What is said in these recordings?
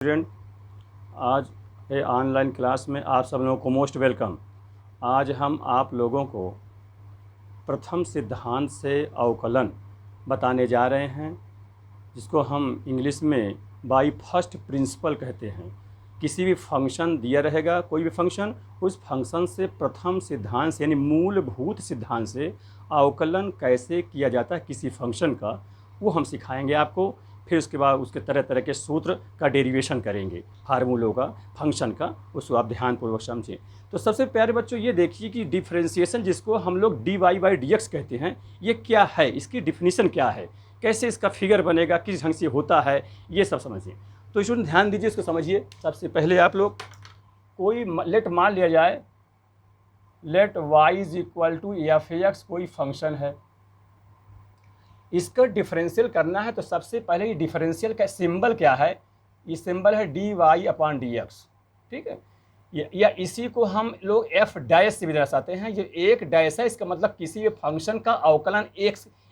Student, आज ये online class में आप सब लोगों को मोस्ट वेलकम। आज हम आप लोगों को प्रथम सिद्धांत से अवकलन बताने जा रहे हैं, जिसको हम इंग्लिश में बाय फर्स्ट प्रिंसिपल कहते हैं। किसी भी फंक्शन दिया रहेगा, कोई भी फंक्शन, उस फंक्शन से प्रथम सिद्धांत से यानी मूलभूत सिद्धांत से अवकलन कैसे किया जाता है किसी फंक्शन का, वो हम सिखाएंगे आपको। फिर उसके बाद उसके तरह तरह के सूत्र का डेरिवेशन करेंगे, फार्मूलों का, फंक्शन का, उसको आप ध्यानपूर्वक समझें। तो सबसे प्यारे बच्चों, ये देखिए कि डिफरेंशिएशन, जिसको हम लोग dy/dx कहते हैं, ये क्या है, इसकी डिफिनीशन क्या है, कैसे इसका फिगर बनेगा, किस ढंग से होता है, ये सब समझिए। तो स्टूडेंट ध्यान दीजिए, इसको समझिए। सबसे पहले आप लोग कोई लेट मान लिया जाए, लेट y = f(x) कोई फंक्शन है, इसका डिफरेंशियल करना है। तो सबसे पहले ये डिफरेंशियल का सिंबल क्या है, ये सिंबल है dy/dx, ठीक है। या इसी को हम लोग f डैश से भी दर्शाते हैं। ये एक डैश है, इसका मतलब किसी भी फंक्शन का अवकलन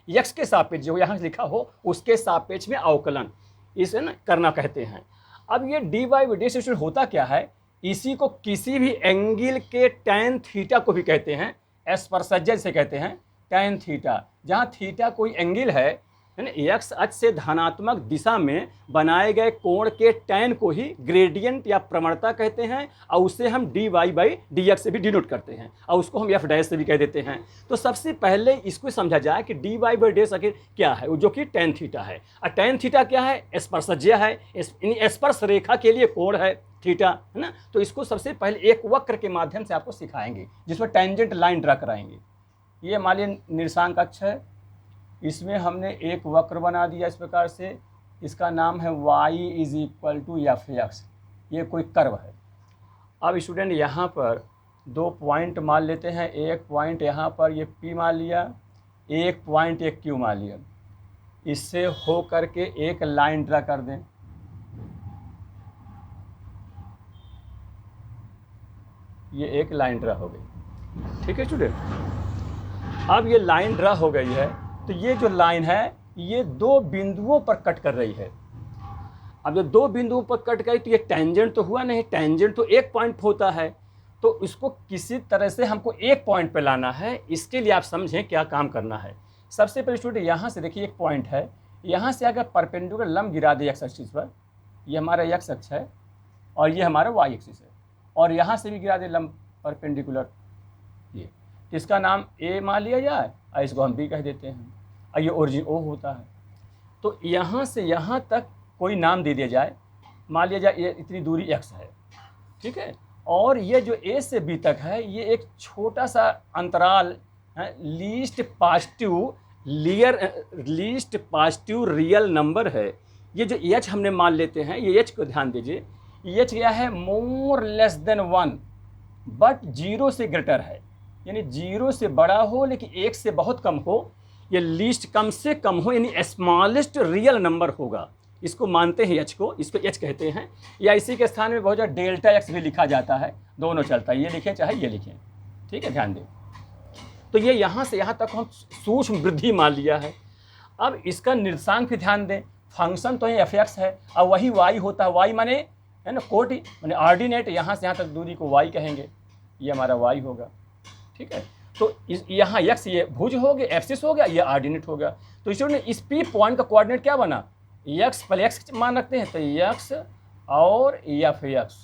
x के सापेक्ष जो यहाँ लिखा हो उसके सापेक्ष में अवकलन, इसे ना करना कहते हैं। अब ये dy/dx होता क्या है, इसी को किसी भी एंगल के tan थीटा को भी कहते हैं, स्पर्शज्या से कहते हैं tan थीटा। जहाँ थीटा कोई एंगल है ना, एक्स अक्ष से धनात्मक दिशा में बनाए गए कोण के tan को ही ग्रेडियंट या प्रवणता कहते हैं, और उसे हम dy/dx से भी डिनोट करते हैं, और उसको हम f डैश से भी कह देते हैं। तो सबसे पहले इसको समझा जाए कि dy/dx आखिर क्या है, जो कि tan थीटा है। और tan थीटा क्या है, स्पर्शज्या है, स्पर्श रेखा के लिए कोण है थीटा, है ना। तो इसको सबसे पहले एक वक्र के माध्यम से आपको सिखाएंगे, जिसमें टेंजेंट लाइन ड्रा कराएंगे। ये मान लीजिए निर्देशांक अक्ष है, इसमें हमने एक वक्र बना दिया इस प्रकार से, इसका नाम है y = f(x), ये कोई कर्व है। अब स्टूडेंट यहाँ पर दो पॉइंट मान लेते हैं, एक पॉइंट यहाँ पर ये P मान लिया, एक पॉइंट एक Q मान लिया। इससे हो करके एक लाइन ड्रा कर दें, ये एक लाइन ड्रा हो गई, ठीक है स्टूडेंट। अब ये लाइन ड्रा हो गई है, तो ये जो लाइन है ये दो बिंदुओं पर कट कर रही है। अब जब दो बिंदुओं पर कट गई तो ये टेंजेंट तो हुआ नहीं, टेंजेंट तो एक पॉइंट होता है। तो इसको किसी तरह से हमको एक पॉइंट पे लाना है। इसके लिए आप समझें क्या काम करना है। सबसे पहले स्टूडेंट यहाँ से देखिए, एक पॉइंट है, यहाँ से अगर परपेंडिकुलर लंब गिरा दे एक्स एक्सिस पर, ये हमारा एक्स अक्ष है और ये हमारा वाई एक्सिस है, और यहाँ से भी गिरा दे लंब परपेंडिकुलर, ये, इसका नाम ए मान लिया जाए और इसको हम बी कह देते हैं, और ये ओरिजिन ओ होता है। तो यहाँ से यहाँ तक कोई नाम दे दिया जाए, मान लिया जाए ये इतनी दूरी x है, ठीक है, और ये जो a से b तक है ये एक छोटा सा अंतराल है, लीस्ट पॉजिटिव रियल नंबर है। ये जो h हमने मान लेते हैं, ये h को ध्यान दीजिए, h क्या है, मोर लेस देन 1 बट 0 से ग्रेटर है, यानी 0 से बड़ा हो लेकिन 1 से बहुत कम हो। ये लीस्ट कम से कम हो, यानी स्मॉलेस्ट रियल नंबर होगा, इसको मानते हैं h को, इसको h कहते हैं। या इसी के स्थान में बहुत ज़्यादा डेल्टा x भी लिखा जाता है, दोनों चलता है, ये लिखें चाहे ये लिखें, ठीक है, ध्यान दें। तो ये यहाँ से यहाँ तक हम सूक्ष्म वृद्धि मान लिया है। अब इसका निर्देशांक भी ध्यान दें, फंक्शन तो है f(x) है, और वही y होता है, y माने है ना कोटि, माने ऑर्डिनेट, यहाँ से यहाँ तक दूरी को y कहेंगे, ये हमारा y होगा, ठीक है। तो यहाँ x ये भुज हो गया, एब्सिस हो गया, ये ऑर्डिनेट हो गया। तो स्टूडेंट इस P पॉइंट का कोऑर्डिनेट क्या बना, x पहले x मान रखते हैं, तो x और f(x),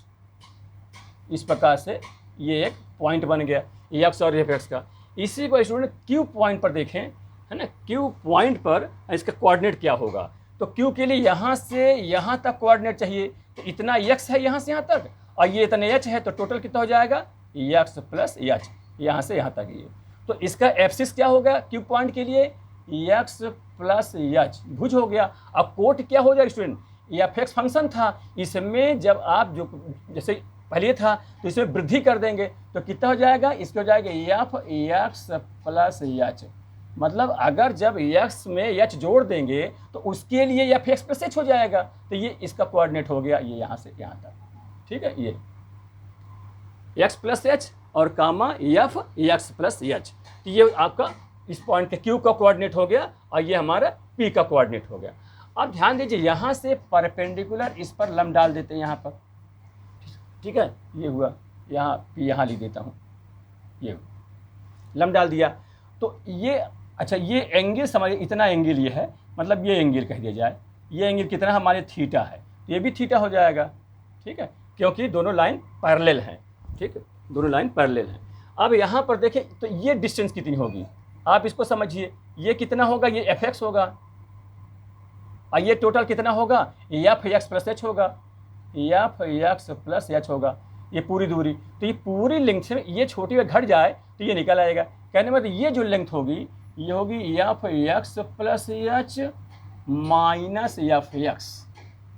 इस प्रकार से ये एक पॉइंट बन गया x और f(x) का। इसी को स्टूडेंट Q पॉइंट पर देखें, है ना, Q पॉइंट पर इसका कोऑर्डिनेट क्या होगा। तो Q के लिए यहाँ से यहाँ तक कोऑर्डिनेट चाहिए, तो इतना x है यहाँ से यहाँ तक, और ये इतने h है, तो टोटल कितना हो जाएगा, x + h, यहाँ से यहाँ तक ये। तो इसका एब्सिस क्या होगा Q पॉइंट के लिए, x + h, भुज हो गया। अब कोट क्या हो जाएगा स्टूडेंट, f(x) फंक्शन था, इसमें जब आप जो जैसे पहले था तो इसमें वृद्धि कर देंगे तो कितना हो जाएगा, इसको हो जाएगा f(x + h), मतलब अगर जब x में h जोड़ देंगे तो उसके लिए f(x + h) हो जाएगा। तो ये इसका कोऑर्डिनेट हो गया, ये यहाँ से यहाँ तक, ठीक है, ये x + h और कामा f(x + h), तो ये आपका इस पॉइंट के Q का कोऑर्डिनेट हो गया, और ये हमारा P का कोऑर्डिनेट हो गया। अब ध्यान दीजिए, यहाँ से परपेंडिकुलर इस पर लंब डाल देते हैं यहाँ पर, ठीक है, ये हुआ, यहाँ लिख देता हूँ, ये लंब डाल दिया। तो ये अच्छा, ये एंगल समझिए, इतना एंगल ये है, मतलब ये एंगल कह दिया जाए, ये एंगल कितना हमारे थीटा है, ये भी थीटा हो जाएगा, ठीक है, क्योंकि दोनों लाइन पैरेलल हैं, ठीक है, दोनों लाइन पैरेलल हैं। अब यहाँ पर देखें तो ये डिस्टेंस कितनी होगी, आप इसको समझिए, ये कितना होगा, ये एफ एक्स होगा, और ये टोटल कितना होगा, एफ एक्स प्लस एच होगा, एफ एक्स प्लस एच होगा, ये पूरी दूरी। तो ये पूरी लेंथ में ये छोटी में घट जाए तो ये निकल आएगा, कहने मतलब ये जो लेंथ होगी ये होगी F x plus H minus F x,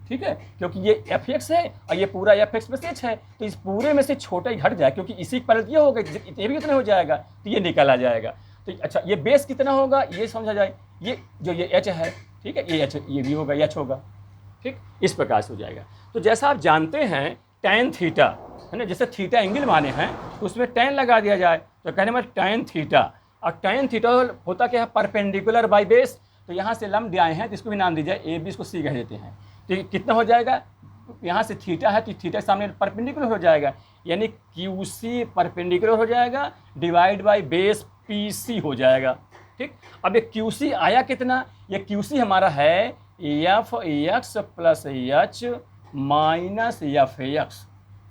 ठीक है, क्योंकि ये एफ एक्स है और ये पूरा एफ एक्स प्लस एच है, तो इस पूरे में से छोटा ही घट जाए, क्योंकि इसी पर ये होगा, ये भी उतना हो जाएगा, तो ये निकल आ जाएगा। तो अच्छा, ये बेस कितना होगा ये समझा जाए, ये जो ये एच है, ठीक है, ये एच, ये भी होगा, एच होगा, ठीक, इस प्रकार से हो जाएगा। तो जैसा आप जानते हैं tan थीटा है ना, जैसे थीटा एंगल माने हैं तो उसमें tan लगा दिया जाए, तो कहने में tan थीटा, और tan थीटा होता क्या है, परपेंडिकुलर बाई बेस, तो यहाँ से लंब दिए हैं तो इसको भी नाम दीजिए ए बी, इसको सी कह देते हैं। तो ये कितना हो जाएगा, यहाँ से थीटा है तो थीटा के सामने परपेंडिकुलर हो जाएगा, यानी क्यू सी परपेंडिकुलर हो जाएगा divide by base P C हो जाएगा, ठीक। अब ये क्यू सी आया कितना, ये क्यू सी हमारा है F x plus H minus F x,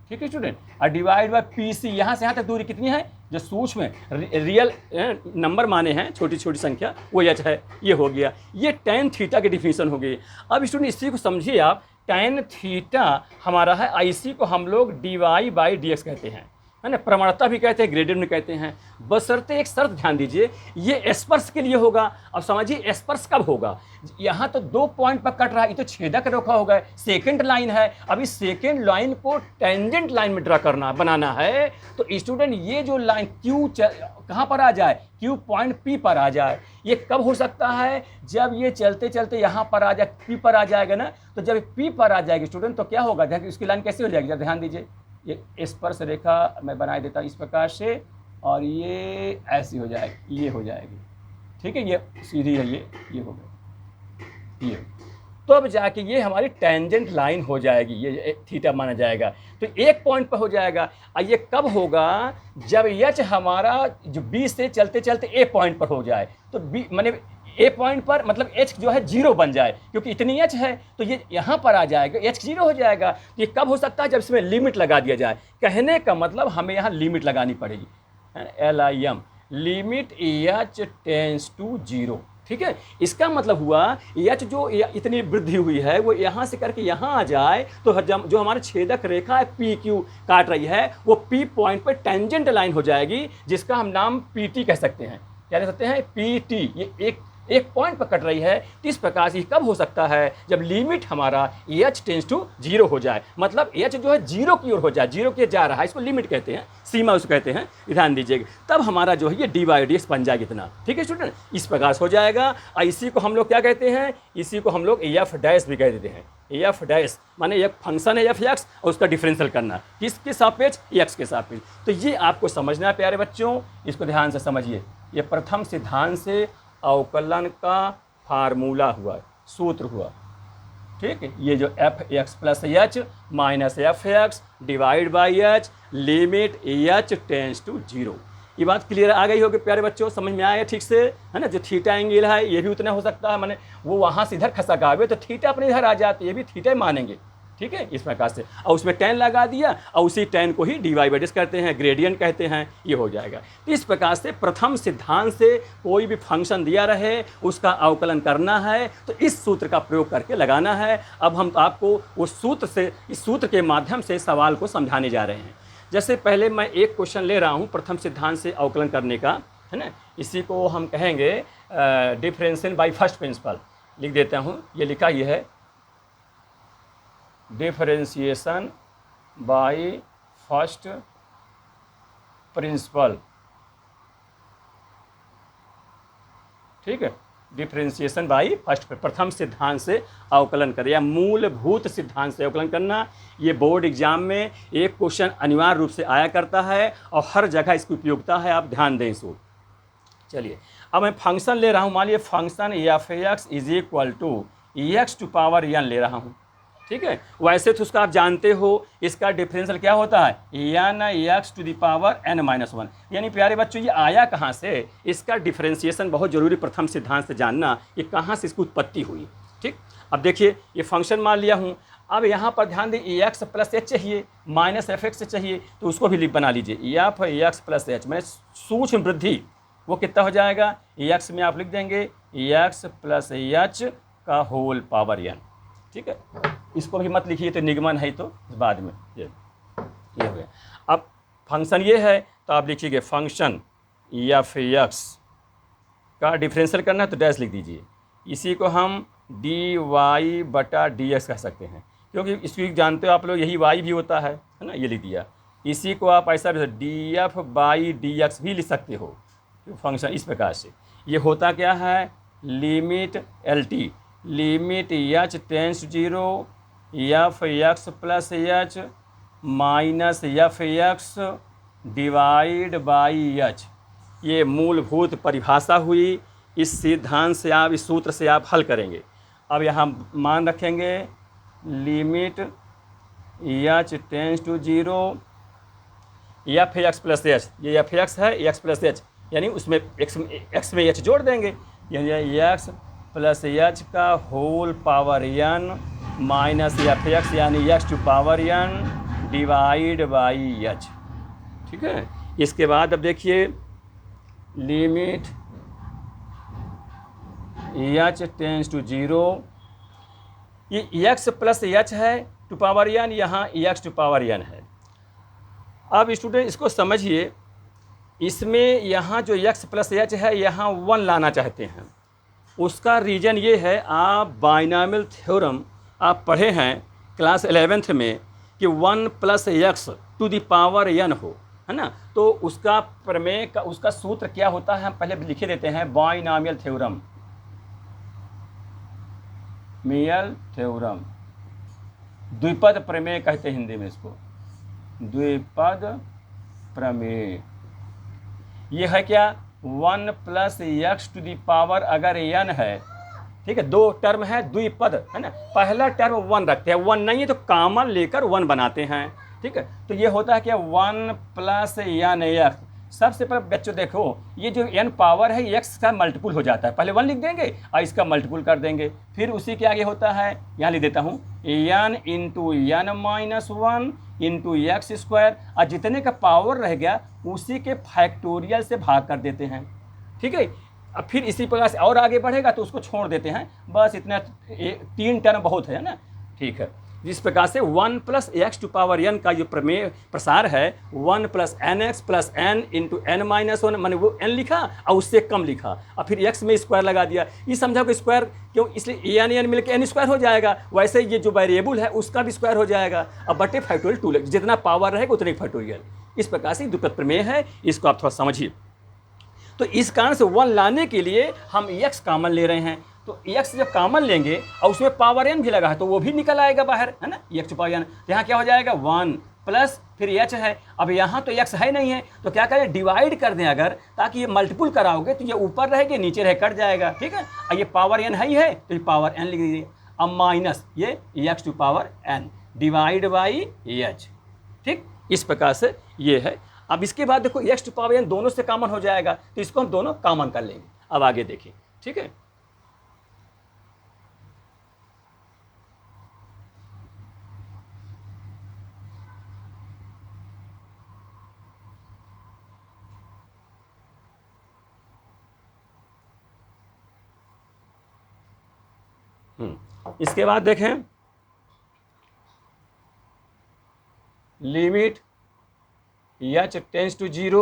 ठीक है स्टूडेंट, और डिवाइड बाय पी सी, यहाँ से यहाँ तक दूरी कितनी है, जो सूक्ष्म रियल नंबर माने हैं, छोटी छोटी संख्या, वो एच है, ये हो गया, ये tan थीटा की डिफिनीशन हो गई। अब स्टूडेंट इसी को समझिए आप, tan थीटा हमारा है, इसी को हम लोग dy बाई डी एक्स कहते हैं, है ना, प्रवणता भी कहते हैं, ग्रेडियंट भी कहते हैं, बशर्ते एक शर्त ध्यान दीजिए, ये स्पर्श के लिए होगा। अब समझिए स्पर्श कब होगा, यहाँ तो 2 पॉइंट पर कट रहा है, ये तो छेदक रेखा होगा, सेकंड लाइन है, अभी सेकंड लाइन को टेंजेंट लाइन में ड्रा करना बनाना है, तो स्टूडेंट ये जो लाइन क्यू कहाँ पर आ जाए, क्यू पॉइंट पी पर आ जाए। ये कब हो सकता है, जब ये चलते चलते यहाँ पर आ जाए, पी पर आ जाएगा ना, तो जब पी पर आ जाएगी स्टूडेंट तो क्या होगा, उसकी लाइन कैसे हो जाएगी, ध्यान दीजिए, ये स्पर्श रेखा मैं बनाए देता हूँ इस प्रकार से, और ये ऐसी हो जाएगी, ये हो जाएगी, ठीक है, ये सीधी है, ये हो गई, ये तो अब जाके ये हमारी टेंजेंट लाइन हो जाएगी, ये थीटा माना जाएगा, तो एक पॉइंट पर हो जाएगा। और ये कब होगा, जब एच हमारा जो बी से चलते चलते ए पॉइंट पर हो जाए, तो बी माने ए पॉइंट पर मतलब एच जो है 0 बन जाए, क्योंकि इतनी एच है तो ये यहाँ पर आ जाएगा, एच 0 हो जाएगा। ये कब हो सकता है, जब इसमें लिमिट लगा दिया जाए। कहने का मतलब हमें यहाँ लिमिट लगानी पड़ेगी, LIM, limit H tends to 0, ठीक है। इसका मतलब हुआ एच जो इतनी वृद्धि हुई है वो यहाँ से करके यहाँ आ जाए, तो जो हमारा छेदक रेखा है पी क्यू काट रही है, वो पी पॉइंट पर टेंजेंट लाइन हो जाएगी, जिसका हम नाम PT कह सकते हैं, क्या कह सकते हैं, PT। ये एक पॉइंट पर कट रही है, तो इस प्रकार से कब हो सकता है, जब लिमिट हमारा एच टेंस टू 0 हो जाए, मतलब एच जो है 0 की ओर हो जाए, 0 की जा रहा है, इसको लिमिट कहते हैं, सीमा उसको कहते हैं, ध्यान दीजिएगा। तब हमारा जो है ये dy/dx बन जाएगा इतना, ठीक है स्टूडेंट, इस प्रकार से हो जाएगा। और इसी को हम लोग क्या कहते हैं, इसी को हम लोग एफ डैश भी कह देते हैं। एफ डैश माने एक फंक्शन है एफ एक्स और उसका डिफरेंशियल करना किसके सापेक्ष, एक्स के सापेक्ष। तो ये आपको समझना है प्यारे बच्चों, इसको ध्यान से समझिए। ये प्रथम सिद्धांत से अवकलन का फार्मूला हुआ, सूत्र हुआ, ठीक है। ये जो F x plus H minus F X divide by H limit H tends to 0, ये बात क्लियर आ गई होगी प्यारे बच्चों, समझ में आया ठीक से, है ना। जो थीटा एंगल है ये भी उतना हो सकता है, माने वो वहाँ से इधर खसक आवे तो थीटा अपने इधर आ जाते, ये भी थीटा मानेंगे, ठीक है, इस प्रकार से। और उसमें tan लगा दिया और उसी tan को ही dy/dx कहते हैं, ग्रेडियंट कहते हैं, ये हो जाएगा। तो इस प्रकार से प्रथम सिद्धांत से कोई भी फंक्शन दिया रहे उसका अवकलन करना है तो इस सूत्र का प्रयोग करके लगाना है। अब हम आपको उस सूत्र से, इस सूत्र के माध्यम से सवाल को समझाने जा रहे हैं। जैसे पहले मैं एक क्वेश्चन ले रहा हूँ प्रथम सिद्धांत से अवकलन करने का, है ना, इसी को हम कहेंगे डिफरेंशियल बाई फर्स्ट प्रिंसिपल। लिख देता हूँ, ये लिखा ये है डिफरेंशिएशन बाय फर्स्ट प्रिंसिपल, ठीक है, डिफरेंशिएशन बाय फर्स्ट, प्रथम सिद्धांत से अवकलन करें या मूलभूत सिद्धांत से अवकलन करना। ये बोर्ड एग्जाम में एक क्वेश्चन अनिवार्य रूप से आया करता है और हर जगह इसकी उपयोगिता है, आप ध्यान दें इसको। चलिए अब मैं फंक्शन ले रहा हूँ, मान लीजिए function F X is equal to X to power N ले रहा हूँ, ठीक है। वैसे तो उसका आप जानते हो इसका डिफरेंशियल क्या होता है, N X to the power N minus one. यानी प्यारे बच्चों ये आया कहाँ से, इसका डिफरेंशिएशन बहुत जरूरी प्रथम सिद्धांत से जानना, ये कहाँ से इसकी उत्पत्ति हुई, ठीक। अब देखिए ये फंक्शन मान लिया हूँ, अब यहाँ पर ध्यान दें एक्स प्लस एच चाहिए, माइनस एफ एक्स चाहिए, तो उसको भी बना लीजिए एफ एक्स प्लस एच, मैंने सूक्ष्म वृद्धि वो कितना हो जाएगा, एक्स में आप लिख देंगे एक्स प्लस एच का होल पावर एन, ठीक है। इसको भी मत लिखिए तो निगमन है, तो बाद में ये हो गया। अब फंक्शन ये है तो आप लिखिएगा फंक्शन एफ एक्स का डिफरेंशियल करना है तो डैश लिख दीजिए, इसी को हम डी वाई बटा डी एक्स कह सकते हैं, क्योंकि इसकी जानते हो आप लोग यही वाई भी होता है ना, ये लिख दिया। इसी को आप ऐसा भी D F by D x भी लिख सकते हो, फंक्शन इस प्रकार से। ये होता क्या है, limit L T limit H tends to zero F x plus H minus F X divide by H. ये मूलभूत परिभाषा हुई, इस सिद्धांत से आप, इस सूत्र से आप हल करेंगे। अब यहाँ मान रखेंगे limit H tends to zero F x plus h, ये एफ एक्स है एक्स प्लस एच, यानी उसमें एक्स में एच जोड़ देंगे, यानी एक्स प्लस एच का whole power N minus F x यानी x to power N divide by H, ठीक है। इसके बाद अब देखिए limit H tends to zero, ये एक्स प्लस एच है टू पावर एन, यहाँ एक्स टू पावर एन है। अब स्टूडेंट इसको समझिए, इसमें यहाँ जो एक्स प्लस एच है यहाँ वन लाना चाहते हैं, उसका रीज़न ये है, आप बाइनॉमियल थ्योरम आप पढ़े हैं क्लास 11th में कि 1 plus X to the power N हो, है ना, तो उसका प्रमेय का उसका सूत्र क्या होता है हम पहले लिखे देते हैं, बाइनॉमियल थ्योरम, मियल थ्योरम, द्विपद प्रमेय कहते हैं हिंदी में इसको, द्विपद प्रमेय। ये है क्या, 1 plus X to the power अगर एन है, ठीक है, दो टर्म है द्विपद, है ना, पहला टर्म 1 रखते हैं, 1 नहीं है तो कॉमन लेकर 1 बनाते हैं, ठीक है। तो ये होता है क्या 1 प्लस एन एक्स। सबसे पहले बच्चों देखो ये जो n पावर है एक्स का मल्टीपुल हो जाता है, पहले 1 लिख देंगे और इसका मल्टीपुल कर देंगे, फिर उसी के आगे होता है, यहाँ लिख देता हूँ n into N minus one into X square, और जितने का पावर रह गया उसी के फैक्टोरियल से भाग कर देते हैं, ठीक है। अब फिर इसी प्रकार से और आगे बढ़ेगा तो उसको छोड़ देते हैं, बस इतना 3 टर्म बहुत है ना, ठीक है। जिस प्रकार से 1 plus X to power N का जो प्रमेय प्रसार है, 1 plus N X plus N into N minus one, मैंने वो एन लिखा और उससे कम लिखा और फिर एक्स में स्क्वायर लगा दिया, ये समझा कि स्क्वायर क्यों, इसलिए एन एन मिलकर एन स्क्वायर हो जाएगा, वैसे ये जो वेरिएबल है उसका भी स्क्वायर हो जाएगा, अब बटे फैक्टोरियल 2, जितना पावर रहेगा उतने फैक्टोरियल। इस प्रकार से द्विपद प्रमेय है, इसको आप थोड़ा समझिए। तो इस कारण से 1 लाने के लिए हम एक्स कॉमन ले रहे हैं, तो एक्स जब कॉमन लेंगे और उसमें पावर एन भी लगा है तो वो भी निकल आएगा बाहर, है ना, एक्स पावर एन। यहाँ क्या हो जाएगा 1 प्लस फिर एच है, अब यहाँ तो एक्स है नहीं है तो क्या करें डिवाइड कर दें अगर, ताकि ये मल्टीपुल कराओगे तो ये ऊपर रहेगा नीचे रह कट जाएगा, ठीक है। और ये पावर एन है ही है तो ये पावर एन लिख दीजिए, अब माइनस ये X to power N divide by H, ठीक। इस प्रकार से ये है। अब इसके बाद देखो एक्स टू पावर एन दोनों से कॉमन हो जाएगा तो इसको हम दोनों कॉमन कर लेंगे। अब आगे देखिए, ठीक है। इसके बाद देखें limit H tends to zero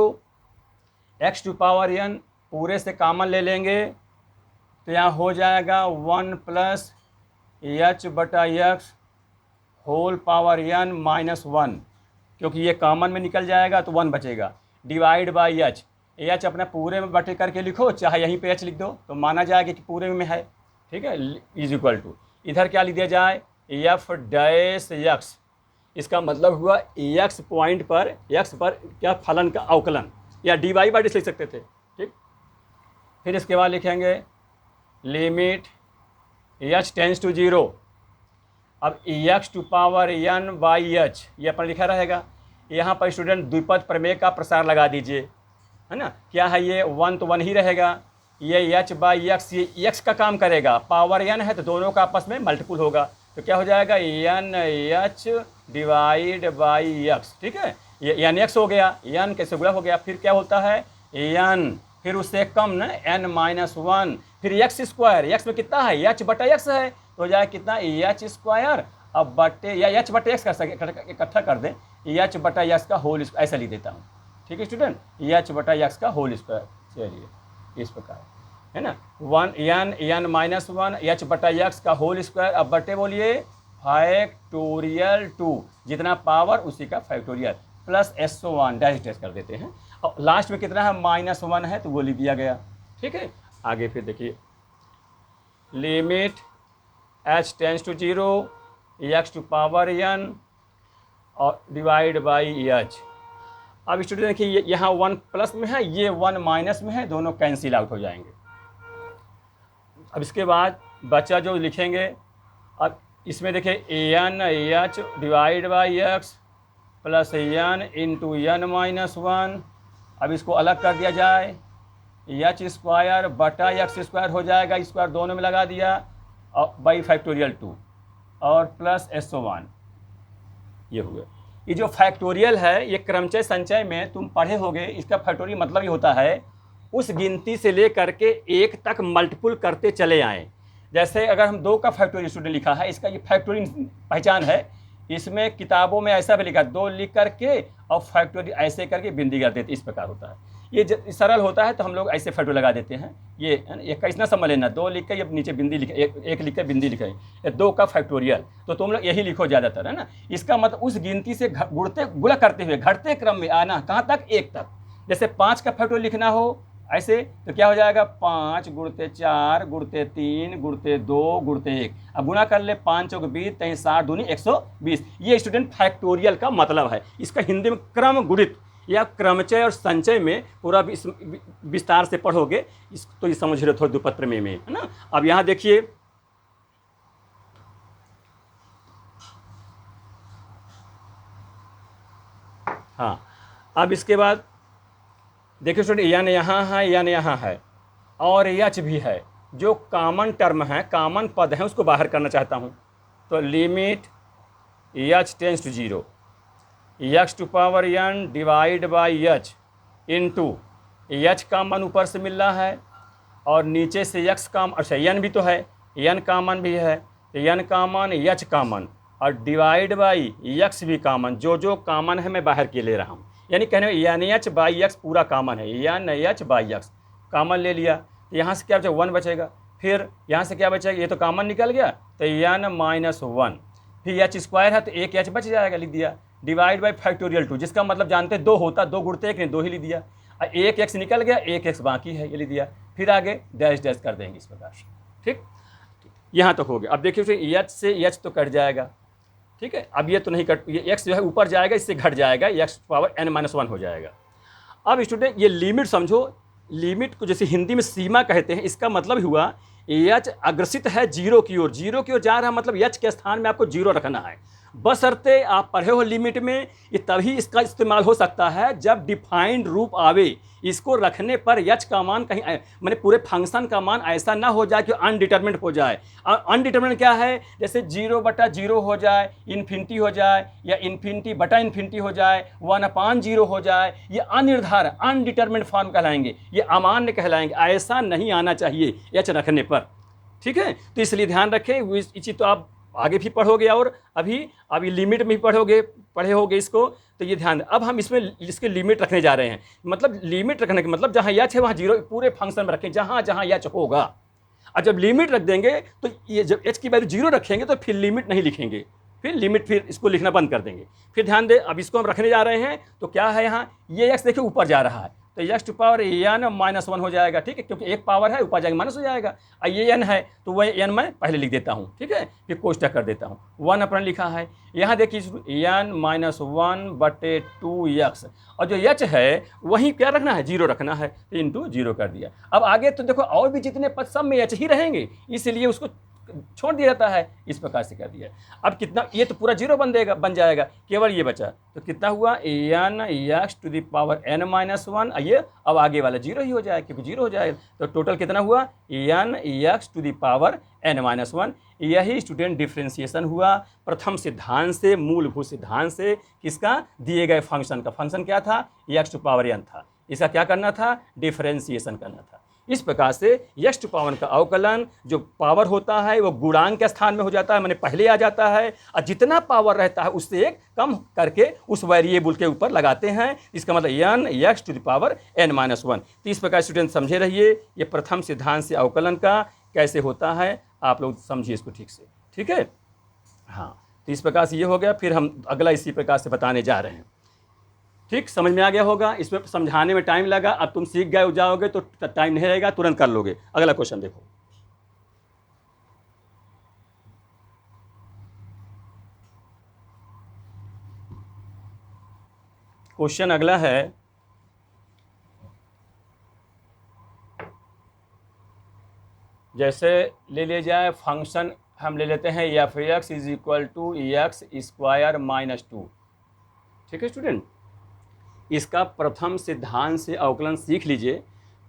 X to power N पूरे से कॉमन ले लेंगे तो यहाँ हो जाएगा 1 प्लस एच बटा X whole power N minus one, क्योंकि ये कॉमन में निकल जाएगा तो 1 बचेगा, डिवाइड बाई एच, एच अपना पूरे में बटे करके लिखो, चाहे यहीं पे एच लिख दो तो माना जाएगा कि पूरे में है, ठीक है, इज इक्वल टू इधर क्या लिख दिया जाए एफ डैश एक्स, इसका मतलब हुआ एक्स पॉइंट पर, एक्स पर क्या फलन का अवकलन, या डी वाई बाई डी लिख सकते थे, ठीक। फिर इसके बाद लिखेंगे लिमिट एच टेंस टू 0, अब X to power N by H ये अपना लिखा रहेगा। यहाँ पर स्टूडेंट द्विपद प्रमेय का प्रसार लगा दीजिए, है ना। क्या है ये, 1 तो 1 ही रहेगा, ये एच बाई एक्स, ये एक्स का काम करेगा, पावर एन है तो दोनों का आपस में मल्टीपुल होगा, तो क्या हो जाएगा N H divide by X, ठीक है। ये एन एक्स हो गया, एन कैसे गुणा हो गया, फिर क्या होता है एन, फिर उससे कम ना एन माइनस 1, फिर एक्स स्क्वायर, एक्स में कितना है एच बटा एक्स है, तो हो जाए कितना एच स्क्वायर, अब बटे या एच बटे एक्स कर सके इकट्ठा कर दें, एच बटा एक्स का होल स्क्वायर, ऐसा लिख देता हूँ, ठीक है स्टूडेंट, एच बटा एक्स का होल स्क्वायर। चलिए इस प्रकार, है ना, 1 एन माइनस 1 एच बटा एक्स का होल स्क्वायर, अब बटे बोलिए फैक्टोरियल 2, जितना पावर उसी का factorial, plus S1 dash dash कर देते हैं, और लास्ट में कितना है -1 है तो वो लिख दिया गया, ठीक है। आगे फिर देखिए, limit h tends to 0 X to power n और डिवाइड बाई एच। अब स्टूडेंट देखिए यहाँ 1 प्लस में है, ये 1 माइनस में है, दोनों कैंसिल आउट हो जाएंगे। अब इसके बाद बच्चा जो लिखेंगे, अब इसमें देखिए N H divide by X plus N into N minus 1, अब इसको अलग कर दिया जाए, एच स्क्वायर बटा एक्स स्क्वायर हो जाएगा, स्क्वायर दोनों में लगा दिया, और बाई फैक्टोरियल 2 और प्लस S1, ये हुआ। ये जो फैक्टोरियल है ये क्रमचय संचय में तुम पढ़े होगे, इसका फैक्टोरियल मतलब ये होता है उस गिनती से ले करके 1 तक मल्टीपुल करते चले आएँ। जैसे अगर हम 2 का फैक्टोरियल स्टूडेंट लिखा है, इसका ये फैक्टोरियल पहचान है, इसमें किताबों में ऐसा भी लिखा 2 लिख करके और फैक्टोरियल ऐसे करके बिंदी कर देते, इस प्रकार होता है। ये सरल होता है तो हम लोग ऐसे फैक्टोरियल लगा देते हैं, ये कैसा समझ लेना, 2 लिख कर ये नीचे बिंदी लिखे, एक लिख कर बिंदी लिखे, ये 2 का फैक्टोरियल, तो तुम लोग यही लिखो ज़्यादातर, है ना। इसका मतलब उस गिनती से गुणा करते हुए घटते क्रम में आना, कहाँ तक 1 तक। जैसे 5 का फैक्टोरियल लिखना हो ऐसे तो क्या हो जाएगा 5 गुणते 4 गुणते 3 गुणते 2 गुणते 1, अब गुणा कर ले 5 चौक 20 3 60 दूनी 120। ये स्टूडेंट फैक्टोरियल का मतलब है। इसका हिंदी में क्रम गुणित या क्रमचय और संचय में पूरा विस्तार से पढ़ोगे इस, तो ये समझ रहे थोड़ा द्विपद प्रमेय में, है ना। अब यहाँ देखिए हाँ, अब इसके बाद देखिए स्टूडेंट एन यहाँ है, एन यहाँ है और एच भी है, जो कॉमन टर्म है, कॉमन पद है, उसको बाहर करना चाहता हूँ, तो limit H tends to 0 X to power n divide by H into H का मान ऊपर से मिल रहा है और नीचे से एक्स का, अच्छा n भी तो है, n का मान भी है, n का मान एच का मान और डिवाइड बाई एक्स भी कामन, जो कामन है मैं बाहर के ले रहा हूँ, यानी कहने एन एच बाई एक्स पूरा कामन है, N H by X common ले लिया, तो यहाँ से क्या बचेगा 1 बचेगा, फिर यहाँ से क्या बचेगा, ये तो कामन निकल गया तो एन माइनस 1, फिर एच स्क्वायर है तो 1 एच बच जाएगा, लिख दिया, डिवाइड बाई फैक्टोरियल 2, जिसका मतलब जानते 2 होता, 2 गुणते 1 ने 2 ही लिख दिया, 1 एक्स निकल गया, 1 एक्स बाकी है, ये लिख दिया, फिर आगे डैश डैश कर देंगे इस प्रकार से, ठीक, यहाँ तक हो गया। अब देखिए फिर एच से एच तो कट जाएगा, ठीक है, अब ये तो नहीं कट, ये एक्स जो है ऊपर जाएगा, इससे घट जाएगा, एक्स पावर n-1 हो जाएगा। अब स्टूडेंट ये लिमिट समझो, लिमिट को जैसे हिंदी में सीमा कहते हैं, इसका मतलब हुआ एच अग्रसित है 0 की ओर, 0 की ओर जा रहा है, मतलब एच के स्थान में आपको 0 रखना है, बशर्ते आप पढ़े हो लिमिट में, ये तभी इसका इस्तेमाल हो सकता है जब डिफाइंड रूप आवे, इसको रखने पर एच का मान कहीं मैंने पूरे फंक्शन का मान ऐसा ना हो जाए कि अनडिटरमिनेट हो जाए। अनडिटरमिनेट क्या है, जैसे 0/0 हो जाए, इन्फिनिटी हो जाए, या इन्फिनिटी बटा इन्फिनिटी हो जाए, 1/0 हो जाए, ये अनिर्धारित अनडिटरमिनेट फॉर्म कहलाएंगे, ये अमान्य कहलाएंगे, ऐसा नहीं आना चाहिए एच रखने पर, ठीक है। तो इसलिए ध्यान रखें, इस चीज़ तो आप आगे भी पढ़ोगे और अभी लिमिट में भी पढ़े होगे इसको, तो ये ध्यान। अब हम इसमें इसके लिमिट रखने जा रहे हैं, मतलब लिमिट रखने के मतलब जहाँ एच है वहाँ 0 पूरे फंक्शन में रखें, जहाँ जहाँ एच होगा। और जब लिमिट रख देंगे तो ये जब एच की वैल्यू 0 रखेंगे तो फिर लिमिट नहीं लिखेंगे, फिर इसको लिखना बंद कर देंगे। फिर ध्यान दे, अब इसको हम रखने जा रहे हैं तो क्या है यहाँ, ये एक्स देखिए ऊपर जा रहा है तो एक्स टू पावर n-1 हो जाएगा, ठीक है, क्योंकि एक पावर है ऊपर जाएगा माइनस हो जाएगा, और ये n है तो वह n मैं पहले लिख देता हूँ, ठीक है, फिर कोष्टक कर देता हूँ, 1 अपन लिखा है, यहाँ देखिए n-1/2x, और जो h है वहीं क्या रखना है 0 रखना है, तो इंटू 0 कर दिया। अब आगे तो देखो और भी जितने पद सब में h ही रहेंगे, इसलिए उसको छोड़ दिया जाता है, इस प्रकार से कर दिया। अब कितना, ये तो पूरा जीरो बन जाएगा, केवल ये बचा, तो कितना हुआ N X to the power n minus one. ये अब आगे वाला जीरो ही हो जाएगा, क्योंकि जीरो हो जाएगा, तो टोटल कितना हुआ N X to the power n minus one. यही स्टूडेंट डिफ्रेंसिएशन हुआ प्रथम सिद्धांत से, मूलभूत सिद्धांत से, किसका, दिए गए फंक्शन का। फंक्शन क्या था, एक्स टू पावर n था, इसका क्या करना था, डिफ्रेंसिएशन करना था। इस प्रकार से एक्स टू पावर का अवकलन जो पावर होता है वो गुणांक के स्थान में हो जाता है, माने पहले आ जाता है, और जितना पावर रहता है उससे एक कम करके उस वेरिएबल के ऊपर लगाते हैं, इसका मतलब N X to the power n minus one. तो इस प्रकार स्टूडेंट समझे रहिए, ये प्रथम सिद्धांत से अवकलन का कैसे होता है, आप लोग समझिए इसको ठीक से, ठीक है। हाँ, तो इस प्रकार से ये हो गया, फिर हम अगला इसी प्रकार से बताने जा रहे हैं। ठीक, समझ में आ गया होगा, इसमें समझाने में टाइम लगा, अब तुम सीख गए जाओगे तो टाइम नहीं रहेगा, तुरंत कर लोगे। अगला क्वेश्चन देखो, क्वेश्चन अगला है, जैसे ले लिया जाए फंक्शन, हम ले लेते हैं F X is equal to X square minus two. ठीक है स्टूडेंट, इसका प्रथम सिद्धांत से अवकलन सीख लीजिए,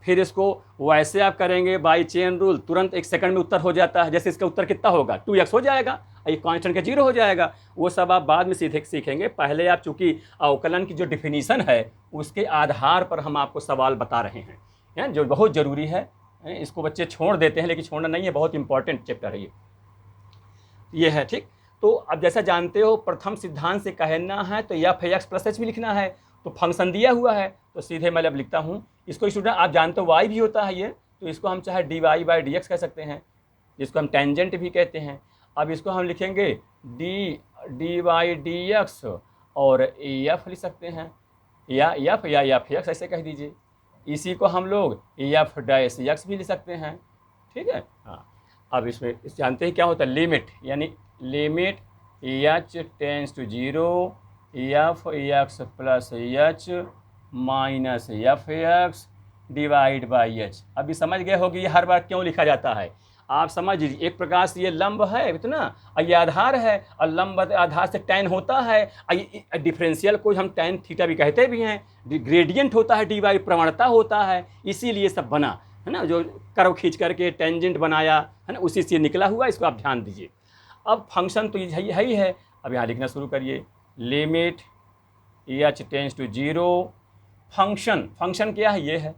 फिर इसको वैसे आप करेंगे बाई चेन रूल, तुरंत एक सेकंड में उत्तर हो जाता है। जैसे इसका उत्तर कितना होगा, 2x हो जाएगा, ये कांस्टेंट का 0 हो जाएगा। वो सब आप बाद में सीखेंगे, पहले आप चूंकि अवकलन की जो डिफिनीशन है उसके आधार पर हम आपको सवाल बता रहे हैं, जो बहुत ज़रूरी है। इसको बच्चे छोड़ देते हैं, लेकिन छोड़ना नहीं है, बहुत इंपॉर्टेंट चैप्टर है ये है। ठीक, तो अब जैसा जानते हो प्रथम सिद्धांत से कहना है तो एफ एक्स प्लस एच भी लिखना है, तो फंक्शन दिया हुआ है तो सीधे मैं अब लिखता हूँ इसको। स्टूडेंट आप जानते हो y भी होता है ये, तो इसको हम चाहे dy बाई डी एक्स कह सकते हैं, जिसको हम टेंजेंट भी कहते हैं। अब इसको हम लिखेंगे डी बाई डी एक्स और एफ लिख सकते हैं, या एफ एक्स ऐसे कह दीजिए। इसी को हम लोग एफ डैश एक्स भी लिख सकते हैं, ठीक है। हाँ, अब इसमें जानते हैं क्या होता है, लिमिट, यानी limit H tends to 0 F x plus H minus F X divide by H. अभी समझ गए होगी ये हर बार क्यों लिखा जाता है, आप समझ लीजिए। एक प्रकार से ये लंब है इतना, और ये आधार है, और लंब आधार से tan होता है, डिफरेंशियल को हम tan थीटा भी कहते भी हैं, ग्रेडियंट होता है, dy प्रवणता होता है, इसीलिए सब बना है ना, जो कर्व खींच करके टेंजेंट बनाया है ना, उसी से निकला हुआ, इसको आप ध्यान दीजिए। अब फंक्शन तो यही ही है, अब यहाँ लिखना शुरू करिए, limit H tends to 0 function क्या है, ये है।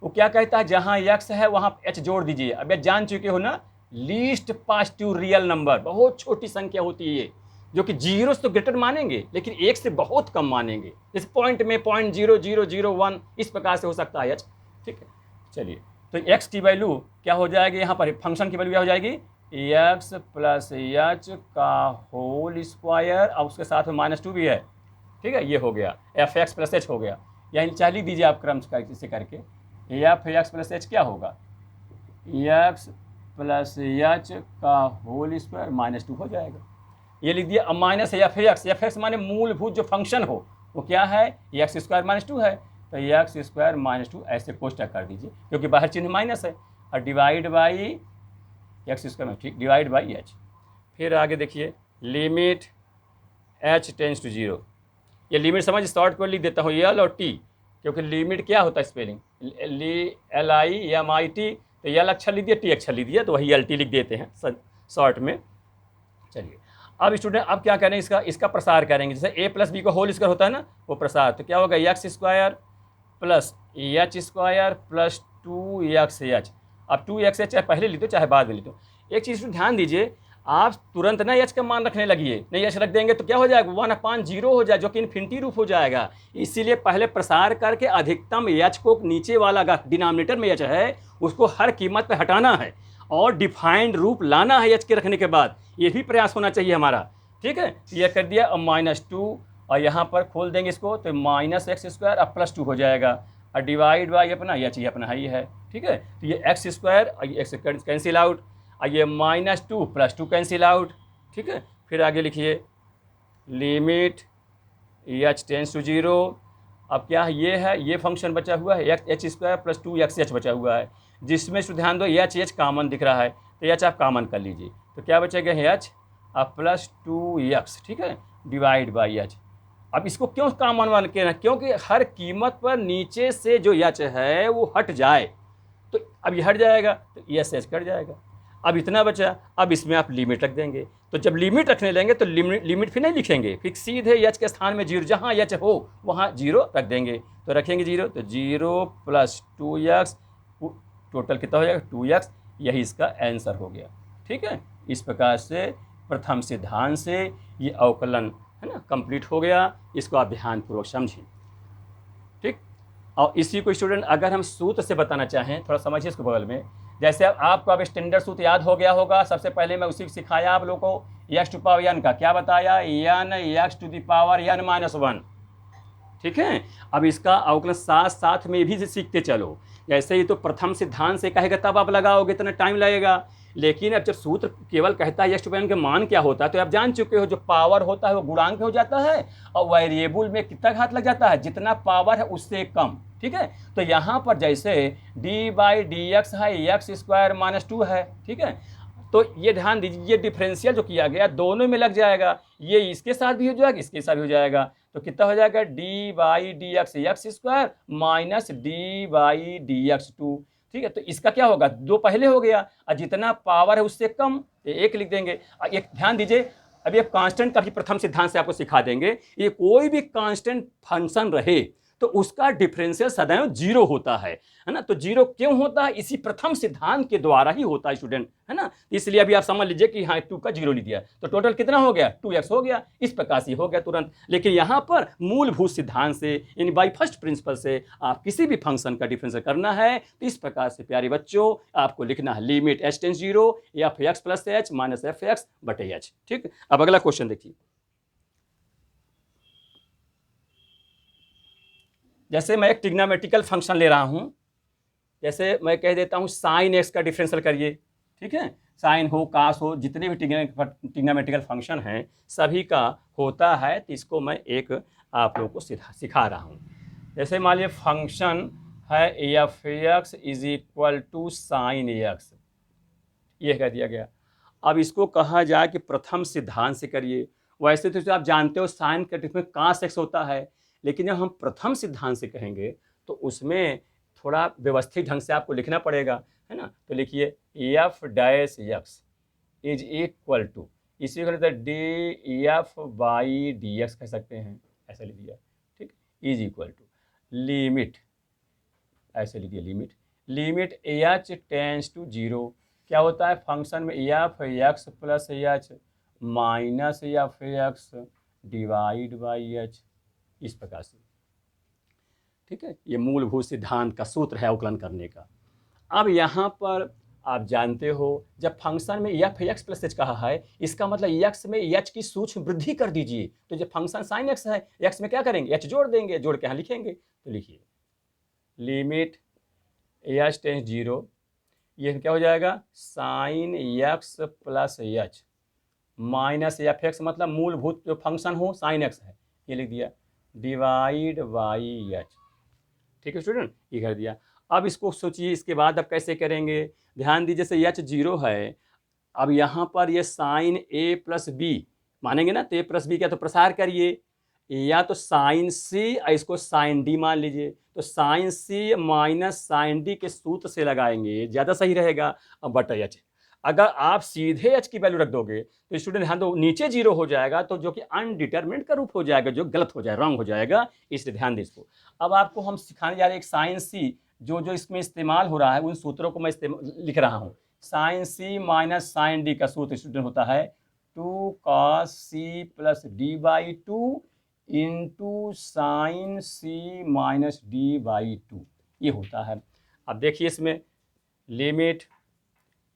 वो क्या कहता है, जहाँ x है वहाँ h जोड़ दीजिए। अब ये जान चुके हो ना, लीस्ट पॉजिटिव रियल नंबर, बहुत छोटी संख्या होती है ये, जो कि 0 से तो ग्रेटर मानेंगे लेकिन 1 से बहुत कम मानेंगे। इस पॉइंट में 0.0001 इस प्रकार से हो सकता है h, ठीक है। चलिए, तो x की वैल्यू क्या हो जाएगी, यहाँ पर फंक्शन की वैल्यू क्या हो जाएगी, x प्लस एच का होल स्क्वायर, और उसके साथ में -2 भी है, ठीक है। ये हो गया एफ एक्स प्लस एच हो गया, यानी चाह दीजिए आप क्रम से करके, एफ एक्स प्लस एच क्या होगा, एक्स प्लस एच का होल स्क्वायर -2 हो जाएगा। ये लिख दिया। अब माइनस एफ एक्स माने मूलभूत जो फंक्शन हो वो क्या है, एक्स स्क्वायर -2 है, तो एक्स स्क्वायर -2 ऐसे कोष्टक कर दीजिए, क्योंकि बाहर चिन्ह माइनस है, और डिवाइड बाई एक्स स्क्वायर में, ठीक, डिवाइड बाई एच। फिर आगे देखिए, लिमिट एच टेंस टू 0, ये लिमिट समझ शॉर्ट को लिख देता हूँ एल और टी, क्योंकि लिमिट क्या होता है स्पेलिंग, LIMIT, तो एल अक्षर लिख दिया, टी अक्षर लिख दिया, तो वही LT लिख देते हैं शॉर्ट में। चलिए, अब स्टूडेंट अब क्या करें, इसका प्रसार करेंगे, जैसे a प्लस बी का होल स्क्वायर होता है ना, वो प्रसार, तो क्या होगा, x square plus H square plus 2xh। अब 2xh चाहे पहले लिख दो चाहे बाद में लिख दो। एक चीज़ ध्यान दीजिए, आप तुरंत ना एच का मान रखने लगिए, नहीं एच रख देंगे तो क्या हो जाएगा, 1/0 हो जाए, जो कि इन्फिनिटी रूप हो जाएगा। इसीलिए पहले प्रसार करके अधिकतम एच को, नीचे वाला डिनोमिनेटर में एच है उसको हर कीमत पर हटाना है, और डिफाइंड रूप लाना है एच के रखने के बाद, ये भी प्रयास होना चाहिए हमारा, ठीक है। ये कर दिया, अब -2, और यहाँ पर खोल देंगे इसको, तो -x स्क्वायर अब +2 हो जाएगा, और डिवाइड बाई अपना यह चाहिए अपना ही है, ठीक है। तो ये x स्क्वायर और ये x कैंसिल आउट, और ये -2 +2 कैंसिल आउट, ठीक है। फिर आगे लिखिए, लिमिट एच टेंस टू 0, अब क्या है, ये है, ये फंक्शन बचा हुआ है, एच स्क्वायर प्लस 2xh बचा हुआ है, जिसमें ध्यान दो एच कॉमन दिख रहा है, तो एच आप कॉमन कर लीजिए, तो क्या बचेगा एच अब प्लस 2x, ठीक है, डिवाइड बाई एच। अब इसको क्यों कॉमन मान के ना, क्योंकि हर कीमत पर नीचे से जो एच है वो हट जाए, तो अब ये हट जाएगा तो एस एच कट जाएगा। अब इतना बचा, अब इसमें आप लिमिट रख देंगे, तो जब लिमिट रखने लेंगे तो लिमिट फिर नहीं लिखेंगे, फिर सीधे एच के स्थान में जीरो, जहाँ एच हो वहाँ जीरो रख देंगे, तो रखेंगे जीरो, तो जीरो प्लस 2x, टोटल कितना हो जाएगा 2x, यही इसका आंसर हो गया। ठीक है, इस प्रकार से प्रथम सिद्धांत से ये अवकलन है ना कंप्लीट हो गया, इसको आप ध्यानपूर्वक समझिए। ठीक, और इसी को स्टूडेंट अगर हम सूत्र से बताना चाहें, थोड़ा समझिए इसको बगल में, जैसे आपको अब स्टैंडर्ड सूत्र याद हो गया होगा, सबसे पहले मैं उसी को सिखाया आप लोगों को, एक्स टू पावर एन का क्या बताया, N X to the power N minus 1। ठीक है, अब इसका अवकलन साथ साथ में भी सीखते चलो, जैसे ही तो प्रथम सिद्धांत से कहेगा तब आप लगाओगे, इतना टाइम लगेगा, लेकिन अब जब सूत्र केवल कहता है एक्स टू पावर एन का मान क्या होता है, तो आप जान चुके हो जो पावर होता है वो गुणांक हो जाता है, और वेरिएबल में कितना घात लग जाता है, जितना पावर है उससे कम। ठीक है, तो यहाँ पर जैसे डी बाई डी एक्स है एक्स स्क्वायर माइनस 2 है। ठीक है, तो ये ध्यान दीजिए, ये डिफरेंशियल जो किया गया दोनों में लग जाएगा, ये इसके साथ भी हो जाएगा, इसके साथ भी हो जाएगा, तो कितना हो जाएगा D by D x x square minus D by D x 2। ठीक है, तो इसका क्या होगा, दो पहले हो गया, और जितना पावर है उससे कम एक लिख देंगे। एक ध्यान दीजिए, अभी अब कांस्टेंट का भी प्रथम सिद्धांत से आपको सिखा देंगे, ये कोई भी कांस्टेंट फंक्शन रहे तो उसका डिफरेंशियल सदैव जीरो होता है ना। तो जीरो क्यों होता है, इसी प्रथम सिद्धांत के द्वारा ही होता है स्टूडेंट, है ना। इसलिए अभी आप समझ लीजिए कि हाँ 2 का जीरो लिख दिया, तो टोटल कितना हो गया 2x हो गया, इस प्रकार से हो गया तुरंत। लेकिन यहाँ पर मूलभूत सिद्धांत से यानी बाई फर्स्ट प्रिंसिपल से आप किसी भी फंक्शन का डिफरेंशियल करना है तो इस प्रकार से प्यारे बच्चों आपको लिखना है limit h tends 0 F x plus H minus F x बटे एच। ठीक, अब अगला क्वेश्चन देखिए, जैसे मैं एक ट्रिग्नोमेट्रिकल फंक्शन ले रहा हूं, जैसे मैं कह देता हूं साइन एक्स का डिफरेंशियल करिए। ठीक है, साइन हो कास हो जितने भी ट्रिग्नोमेट्रिकल फंक्शन हैं सभी का होता है, तो इसको मैं एक आप लोगों को सिखा रहा हूं। जैसे मान लीजिए फंक्शन है F X is equal to sine X, ये कह दिया गया। अब इसको कहा जाए कि प्रथम सिद्धांत से करिए, वैसे तो आप जानते हो साइन का डिफरेंस कास एक्स होता है, लेकिन जब हम प्रथम सिद्धांत से कहेंगे तो उसमें थोड़ा व्यवस्थित ढंग से आपको लिखना पड़ेगा, है ना। तो लिखिए F dash X is equal to, इसी को D F by D X कह सकते हैं, ऐसा लिख दिया। ठीक, इज इक्वल टू लिमिट, ऐसे लिखिए लिमिट एच टेंड्स टू 0, क्या होता है फंक्शन में F x plus H minus F X divide by H, इस प्रकार से। ठीक है, ये मूलभूत सिद्धांत का सूत्र है अवकलन करने का। अब यहाँ पर आप जानते हो जब फंक्शन में एफ एक्स प्लस एच कहा है, इसका मतलब एक्स में एच की सूक्ष्म वृद्धि कर दीजिए, तो जब फंक्शन साइन एक्स है एक्स में क्या करेंगे एच जोड़ देंगे, जोड़ के यहाँ लिखेंगे, तो लिखिए लिमिट एच टेंड्स 0, ये क्या हो जाएगा sine x plus H minus F x, मतलब मूलभूत जो फंक्शन हो साइन एक्स है ये लिख दिया, डिवाइड बाई एच। ठीक है स्टूडेंट, ये कर दिया। अब इसको सोचिए इसके बाद अब कैसे करेंगे, ध्यान दीजिए जैसे एच 0 है, अब यहाँ पर ये साइन ए प्लस बी मानेंगे ना, तो ए प्लस बी क्या, तो प्रसार करिए, या तो साइन सी इसको साइन डी मान लीजिए, तो sign C minus sine D के सूत्र से लगाएंगे, ज़्यादा सही रहेगा। अब बटा एच, अगर आप सीधे एच की वैल्यू रख दोगे तो स्टूडेंट ध्यान दो नीचे 0 हो जाएगा, तो जो कि अनडिटरमिनेट का रूप हो जाएगा, जो गलत हो जाएगा, रॉन्ग हो जाएगा, इसलिए ध्यान दें इसको। अब आपको हम सिखाने जा रहे हैं एक साइन सी, जो इसमें इस्तेमाल हो रहा है उन सूत्रों को मैं लिख रहा हूँ। Sine C minus sine D का सूत्र स्टूडेंट होता है 2 cos C plus D by 2 into sine C minus D by 2, ये होता है। अब देखिए इसमें limit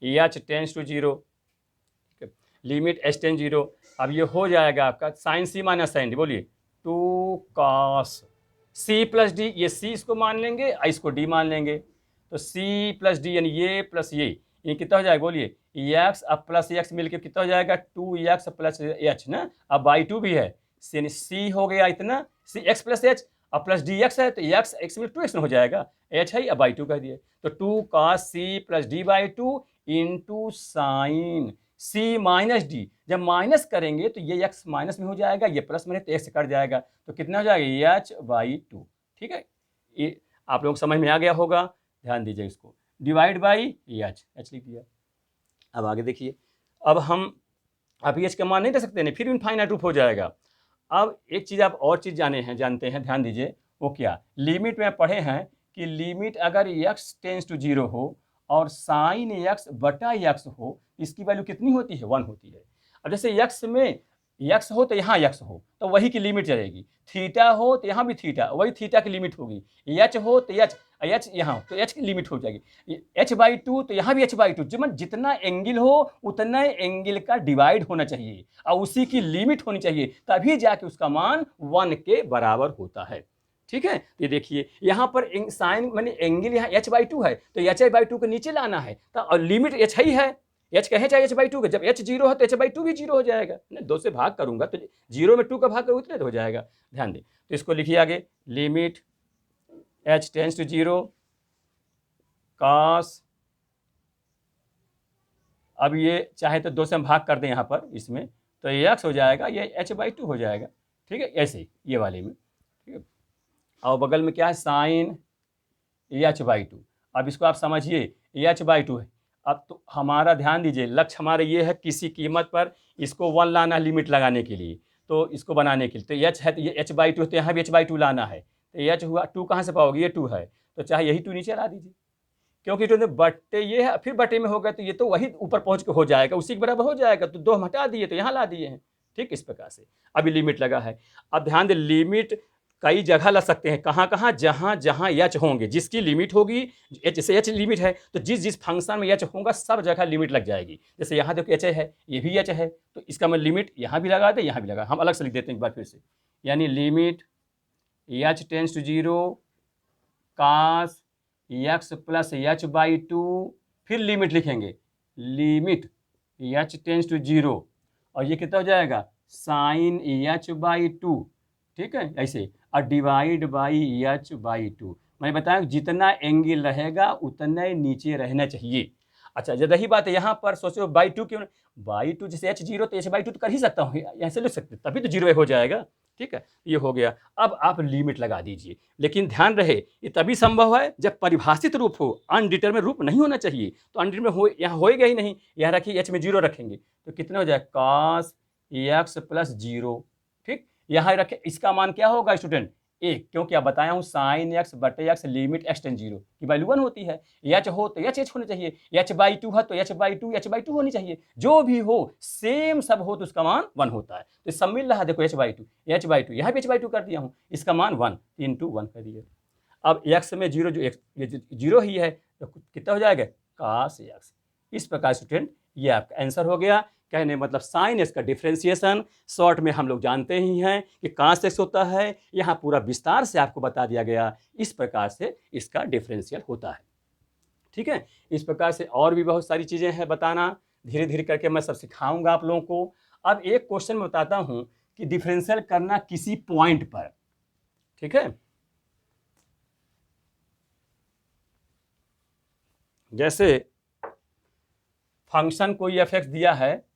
H tends to 0, limit H tends 0, अब ये हो जाएगा आपका sine C minus sine D, बोलिए 2 cos सी प्लस डी, ये सी इसको मान लेंगे इसको डी मान लेंगे, तो सी प्लस डी यानी ये प्लस ये कितना हो जाएगा, बोलिए एक्स अब प्लस एक्स मिलकर कितना हो जाएगा 2x प्लस एच ना, अब बाई 2 भी है, यानी सी हो गया इतना, सी एक्स प्लस एच, अब प्लस डी एक्स है तो एक्स एक्स में 2x हो जाएगा, एच है अब बाई 2 कह दिए, तो 2 cos C plus D by 2 into sine C minus D. जब माइनस करेंगे तो ये x माइनस में हो जाएगा, ये प्लस में है तो x कट जाएगा, तो कितना हो जाएगा h/2। ठीक है, ये आप लोग समझ में आ गया होगा, ध्यान दीजिए इसको, डिवाइड बाई h लिख दिया। अब आगे देखिए, अब हम h का मान नहीं दे सकते नहीं, फिर इनफाइनाइट रूप हो जाएगा। अब एक चीज़ आप और चीज़ जानते हैं, ध्यान दीजिए, वो क्या, लिमिट में पढ़े हैं कि लिमिट अगर x टेंस टू 0 हो और साइन x बटा x हो, इसकी वैल्यू कितनी होती है, 1 होती है। अब जैसे x में x हो तो यहाँ x हो तो वही की लिमिट चलेगी, थीटा हो तो यहाँ भी थीटा, वही थीटा की लिमिट होगी, h हो तो h यहाँ हो तो h की लिमिट हो जाएगी, h/2 तो यहाँ भी h/2, जितना एंगल हो उतना एंगल का डिवाइड होना चाहिए और उसी की लिमिट होनी चाहिए, तभी जाके उसका मान 1 के बराबर होता है। ठीक है, ये देखिए यहाँ पर साइन माने एंगल यहाँ h/2 है तो h/2 को नीचे लाना है, तो लिमिट h ही है, h कहे चाहे h/2 का, जब h 0 है तो h/2 भी 0 हो जाएगा, 2 से भाग करूंगा तो 0 में 2 का भाग करूँ उतने तो हो जाएगा। ध्यान दें, तो इसको लिखिए आगे, limit h tends to 0 cos, अब ये चाहे तो 2 से हम भाग कर दें यहाँ पर इसमें, तो ये x हो जाएगा, ये h/2 हो जाएगा। ठीक है, ऐसे ही ये वाले में। ठीक है, और बगल में क्या है, साइन h/2। अब इसको आप समझिए, h/2 है। अब तो हमारा ध्यान दीजिए, लक्ष्य हमारा ये है किसी कीमत पर इसको 1 लाना लिमिट लगाने के लिए, तो इसको बनाने के लिए तो h है तो ये h/2 है तो यहाँ भी h/2 लाना है, तो h हुआ 2 कहाँ से पाओगे, ये 2 है तो चाहे यही 2 नीचे ला दीजिए, क्योंकि तो बट्टे ये है, फिर बट्टे में होगा तो ये तो वही ऊपर पहुँच के हो जाएगा, उसी के बराबर हो जाएगा, तो 2 हम हटा दिए तो यहाँ ला दिए हैं। ठीक, इस प्रकार से अभी लिमिट लगा है। अब ध्यान दें, लिमिट कई जगह लग सकते हैं, कहाँ कहाँ, जहाँ जहाँ h होंगे, जिसकी लिमिट होगी, जैसे h लिमिट है तो जिस जिस फंक्शन में h होगा सब जगह लिमिट लग जाएगी। जैसे यहाँ देखो h है, ये भी h है, तो इसका मैं लिमिट यहाँ भी लगा दे, यहाँ भी लगा, हम अलग से लिख देते हैं एक बार फिर से, यानी limit h tends to 0 cos x plus h/2, फिर लिमिट लिखेंगे, लिमिट h टेंस टू 0 और ये कितना हो जाएगा, साइन h/2। ठीक है, ऐसे, और डिवाइड बाई h/2। मैं बताया जितना एंगल रहेगा उतना ही नीचे रहना चाहिए। अच्छा, जब रही बात है यहाँ पर सोचो बाई 2 क्यों, बाई 2 जैसे h0 तो h/2 तो कर ही सकता हूँ, ऐसे लिख सकते, तभी तो 0 हो जाएगा। ठीक है, ये हो गया। अब आप लिमिट लगा दीजिए, लेकिन ध्यान रहे ये तभी संभव है जब परिभाषित रूप हो, अनडिटरमिनेट रूप नहीं होना चाहिए, तो अनडिटरमिनेट हो यहाँ होएगा ही नहीं। यहाँ रखिए h में 0 रखेंगे तो कितना हो जाएगा, cos x प्लस 0। ठीक, यहाँ रखे, इसका मान क्या होगा स्टूडेंट, 1, क्योंकि आप बताया हूँ साइन x बटे x लिमिट x टेंस 0 की वैल्यू 1 होती है, h हो तो h होना चाहिए, h/2 है तो h/2 होनी चाहिए, जो भी हो सेम सब हो तो उसका मान 1 होता है। तो सब मिल रहा है, देखो h/2 यहाँ भी h/2 कर दिया हूँ, इसका मान 1, 3 to 1 कर दिया। अब x में 0 जो जीरो ही है तो कितना हो जाएगा, cos x। इस प्रकार स्टूडेंट ये आपका आंसर हो गया। कहने मतलब साइन एक्स का डिफ्रेंसिएशन शॉर्ट में हम लोग जानते ही हैं कि cos x होता है, यहाँ पूरा विस्तार से आपको बता दिया गया, इस प्रकार से इसका डिफरेंशियल होता है। ठीक है, इस प्रकार से और भी बहुत सारी चीज़ें हैं बताना, धीरे धीरे करके मैं सब सिखाऊंगा आप लोगों को। अब एक क्वेश्चन में बताता हूँ कि डिफरेंशियल करना किसी पॉइंट पर। ठीक है, जैसे फंक्शन कोई f(x) दिया है,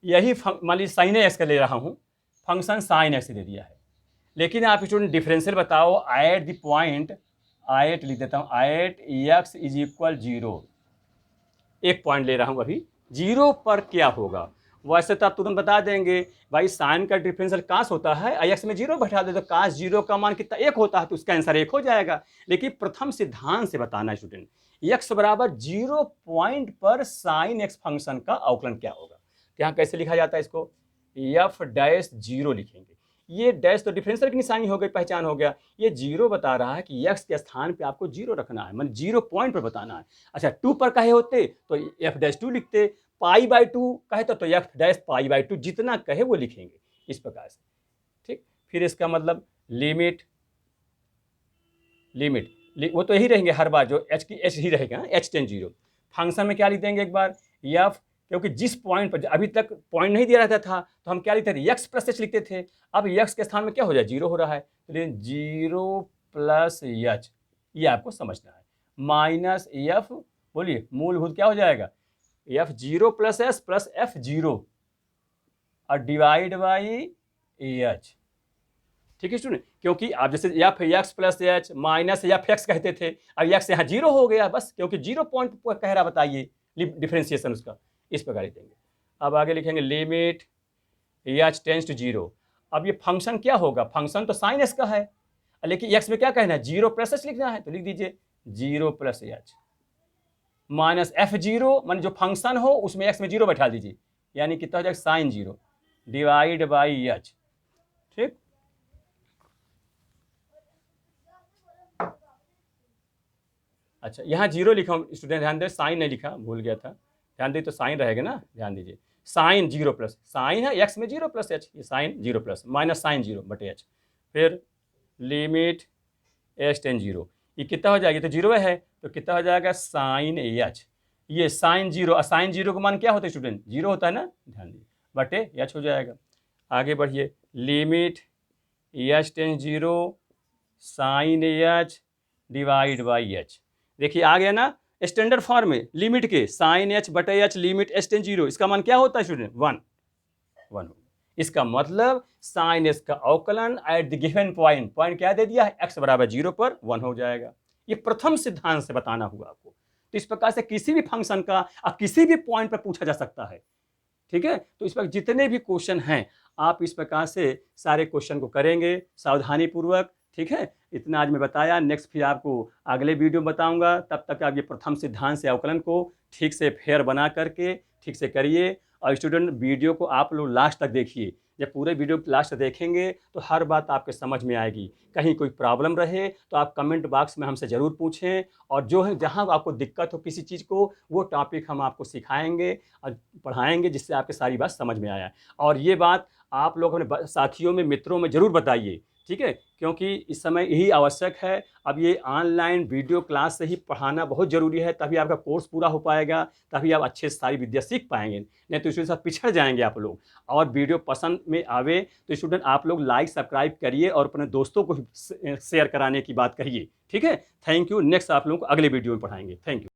यही मान लीजिए साइन एक्स का ले रहा हूँ, फंक्शन साइन एक्स दे दिया है, लेकिन आप स्टूडेंट डिफरेंशियल बताओ एट द पॉइंट, एट लिख देता हूँ, एट x इज इक्वल 0, एक पॉइंट ले रहा हूँ अभी, 0 पर क्या होगा। वैसे तो आप तुरंत बता देंगे भाई साइन का डिफरेंशियल कास होता है, x में 0 बैठा दे तो कास 0 का मान कितना, 1 होता है, तो उसका आंसर 1 हो जाएगा। लेकिन प्रथम सिद्धांत से बताना है स्टूडेंट, x बराबर 0 पॉइंट पर साइन x फंक्शन का अवकलन क्या होगा। यहाँ कैसे लिखा जाता है इसको, f'(0) लिखेंगे, ये डैश तो डिफरेंशियल की निशानी हो गई, पहचान हो गया, ये 0 बता रहा है कि x के स्थान पे आपको 0 रखना है, मतलब 0 पॉइंट पर बताना है। अच्छा, 2 पर कहे होते तो f'(2) लिखते, π/2 कहे तो f'(π/2), जितना कहे वो लिखेंगे इस प्रकार से। ठीक, फिर इसका मतलब लिमिट वो तो यही रहेंगे हर बार, जो h की h ही रहेगा, h टेंस 0। फंक्शन में क्या लिख देंगे एक बार, f, क्योंकि जिस पॉइंट पर अभी तक पॉइंट नहीं दिया रहता था तो हम क्या लिखते थे, x प्लस h लिखते थे, अब x के स्थान में क्या हो जाए, 0 हो रहा है, तो 0 प्लस h, ये आपको समझना है। माइनस एफ, बोलिए मूलभूत क्या हो जाएगा, F zero plus S plus F zero और डिवाइड बाई ए एच। ठीक है स्टूडेंट, क्योंकि आप जैसे F x plus H minus F x कहते थे, अब एक्स यहाँ जीरो हो गया बस, क्योंकि जीरो पॉइंट कह रहा, बताइए डिफ्रेंसिएशन उसका, इस प्रकार लिखेंगे। अब आगे लिखेंगे limit H tends to zero. अब ये फंक्शन क्या होगा, फंक्शन तो साइन एस का है, लेकिन एक्स में क्या कहना है, जीरो प्लस एच लिखना है, तो लिख दीजिए zero plus H minus F zero, मान जो फंक्शन हो उसमें एक्स में जीरो बैठा दीजिए, यानी कितना हो जाएगा sine zero divide by H. ठीक, अच्छा यहाँ जीरो लिखा हूँ स्टूडेंट, ध्यान दे, साइन नहीं लिखा, भूल गया था, ध्यान दे, तो साइन रहेगा ना, ध्यान दीजिए, साइन जीरो प्लस साइन है एक्स में जीरो प्लस एच, ये sine zero plus minus sine zero बटे एच, फिर लिमिट एच टेन जीरो, ये कितना हो जाएगा, तो जीरो है, तो कितना हो जाएगा साइन एच, ये साइन जीरो, साइन जीरो का मान क्या होता है स्टूडेंट, जीरो होता है ना, ध्यान दीजिए, बटे एच हो जाएगा। आगे बढ़िए, limit H ten zero sine h divide by H, देखिए आ गया ना स्टैंडर्ड फॉर्म में लिमिट के, साइन एच बटे H limit H ten zero, इसका मान क्या होता है स्टूडेंट, वन वन। इसका मतलब साइन एस का अवकलन at the given point, point क्या दे दिया है, एक्स बराबर जीरो पर वन हो जाएगा। ये प्रथम सिद्धांत से बताना हुआ आपको, तो इस प्रकार से किसी भी फंक्शन का किसी भी पॉइंट पर पूछा जा सकता है। ठीक है, तो इस पर जितने भी क्वेश्चन हैं आप इस प्रकार से सारे क्वेश्चन को करेंगे सावधानी पूर्वक। ठीक है, इतना आज मैं बताया, नेक्स्ट फिर आपको अगले वीडियो में बताऊंगा, तब तक आप ये प्रथम सिद्धांत से अवकलन को ठीक से फेयर बना करके ठीक से करिए। और स्टूडेंट वीडियो को आप लोग लास्ट तक देखिए, जब पूरे वीडियो लास्ट देखेंगे तो हर बात आपके समझ में आएगी। कहीं कोई प्रॉब्लम रहे तो आप कमेंट बॉक्स में हमसे ज़रूर पूछें, और जो है जहां आपको दिक्कत हो किसी चीज़ को, वो टॉपिक हम आपको सिखाएंगे और पढ़ाएंगे, जिससे आपकी सारी बात समझ में आया। और ये बात आप लोग अपने साथियों में मित्रों में ज़रूर बताइए, ठीक है, क्योंकि इस समय यही आवश्यक है। अब ये ऑनलाइन वीडियो क्लास से ही पढ़ाना बहुत ज़रूरी है, तभी आपका कोर्स पूरा हो पाएगा, तभी आप अच्छे से सारी विद्या सीख पाएंगे, नहीं तो इसके साथ पिछड़ जाएंगे आप लोग। और वीडियो पसंद में आवे तो स्टूडेंट आप लोग लाइक सब्सक्राइब करिए और अपने दोस्तों को शेयर कराने की बात करिए। ठीक है, थैंक यू। नेक्स्ट आप लोगों को अगले वीडियो में पढ़ाएंगे। Thank you.